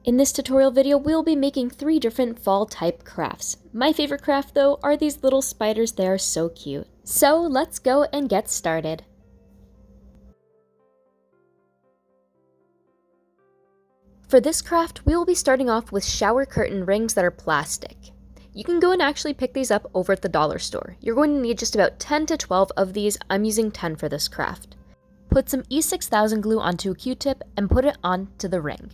In this tutorial video, we'll be making 3 different fall type crafts. My favorite craft though are these little spiders. They are so cute. So let's go and get started. For this craft, we will be starting off with shower curtain rings that are plastic. You can go and actually pick these up over at the dollar store. You're going to need just about 10 to 12 of these. I'm using 10 for this craft. Put some E6000 glue onto a Q-tip and put it onto the ring.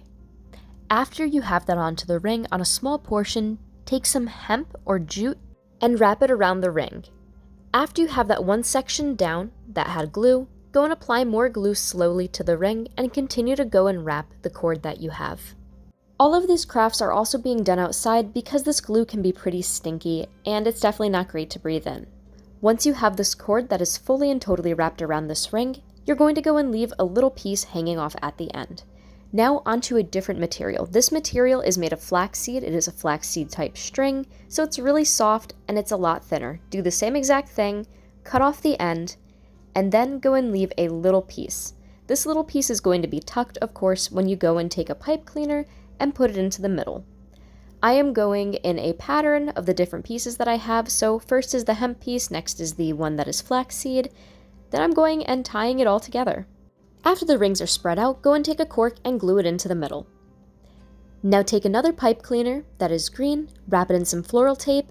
After you have that onto the ring on a small portion, take some hemp or jute and wrap it around the ring. After you have that one section down that had glue, go and apply more glue slowly to the ring and continue to go and wrap the cord that you have. All of these crafts are also being done outside because this glue can be pretty stinky and it's definitely not great to breathe in. Once you have this cord that is fully and totally wrapped around this ring, you're going to go and leave a little piece hanging off at the end. Now onto a different material. This material is made of flaxseed. It is a flaxseed type string, so it's really soft and it's a lot thinner. Do the same exact thing, cut off the end, and then go and leave a little piece. This little piece is going to be tucked, of course, when you go and take a pipe cleaner and put it into the middle. I am going in a pattern of the different pieces that I have, so first is the hemp piece, next is the one that is flaxseed, then I'm going and tying it all together. After the rings are spread out, go and take a cork and glue it into the middle. Now take another pipe cleaner that is green, wrap it in some floral tape,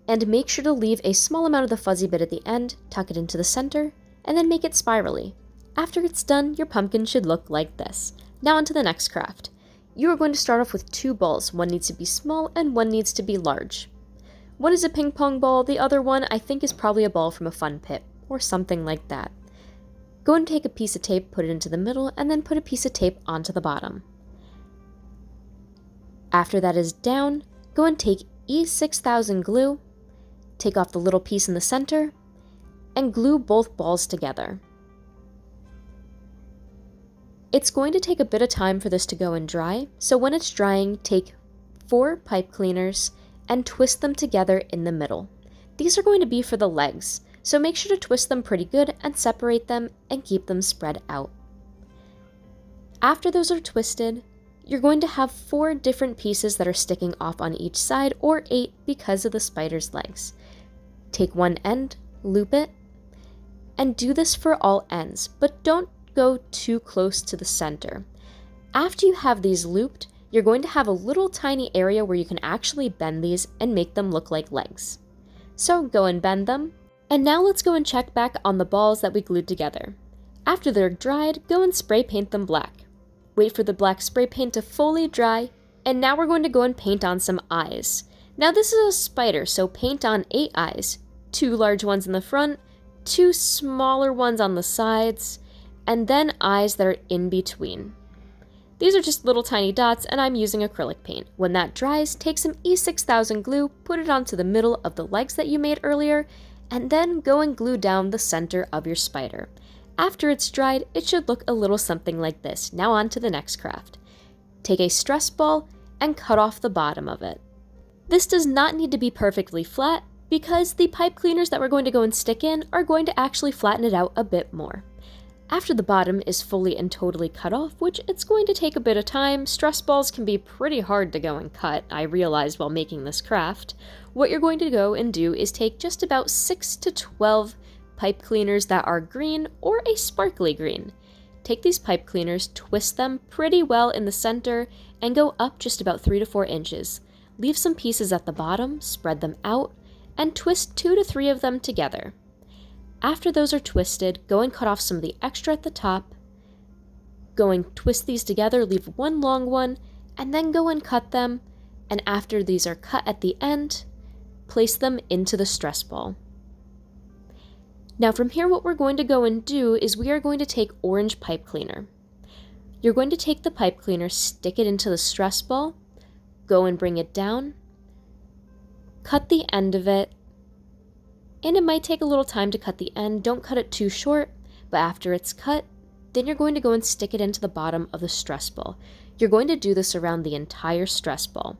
and make sure to leave a small amount of the fuzzy bit at the end, tuck it into the center, and then make it spirally. After it's done, your pumpkin should look like this. Now onto the next craft. You are going to start off with 2 balls. One needs to be small and one needs to be large. One is a ping pong ball, the other one I think is probably a ball from a fun pit, or something like that. Go and take a piece of tape, put it into the middle, and then put a piece of tape onto the bottom. After that is down, go and take E6000 glue, take off the little piece in the center, and glue both balls together. It's going to take a bit of time for this to go and dry, so when it's drying, take 4 pipe cleaners and twist them together in the middle. These are going to be for the legs, so make sure to twist them pretty good and separate them and keep them spread out. After those are twisted, you're going to have 4 different pieces that are sticking off on each side, or 8 because of the spider's legs. Take one end, loop it, and do this for all ends, but don't go too close to the center. After you have these looped, you're going to have a little tiny area where you can actually bend these and make them look like legs. So go and bend them. And now let's go and check back on the balls that we glued together. After they're dried, go and spray paint them black. Wait for the black spray paint to fully dry, and now we're going to go and paint on some eyes. Now this is a spider, so paint on 8 eyes. 2 large ones in the front, 2 smaller ones on the sides, and then eyes that are in between. These are just little tiny dots, and I'm using acrylic paint. When that dries, take some E6000 glue, put it onto the middle of the legs that you made earlier, and then go and glue down the center of your spider. After it's dried, it should look a little something like this. Now on to the next craft. Take a stress ball and cut off the bottom of it. This does not need to be perfectly flat because the pipe cleaners that we're going to go and stick in are going to actually flatten it out a bit more. After the bottom is fully and totally cut off, which it's going to take a bit of time, stress balls can be pretty hard to go and cut, I realized while making this craft. What you're going to go and do is take just about 6 to 12 pipe cleaners that are green or a sparkly green. Take these pipe cleaners, twist them pretty well in the center, and go up just about 3 to 4 inches. Leave some pieces at the bottom, spread them out, and twist 2 to 3 of them together. After those are twisted, go and cut off some of the extra at the top. Go and twist these together, leave one long one, and then go and cut them. And after these are cut at the end, place them into the stress ball. Now from here, what we're going to go and do is we are going to take orange pipe cleaner. You're going to take the pipe cleaner, stick it into the stress ball, go and bring it down, cut the end of it, and it might take a little time to cut the end. Don't cut it too short, but after it's cut, then you're going to go and stick it into the bottom of the stress ball. You're going to do this around the entire stress ball.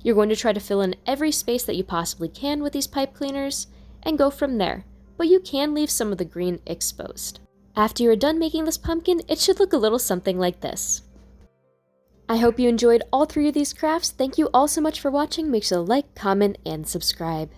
You're going to try to fill in every space that you possibly can with these pipe cleaners and go from there, but you can leave some of the green exposed. After you're done making this pumpkin, it should look a little something like this. I hope you enjoyed all 3 of these crafts. Thank you all so much for watching. Make sure to like, comment, and subscribe.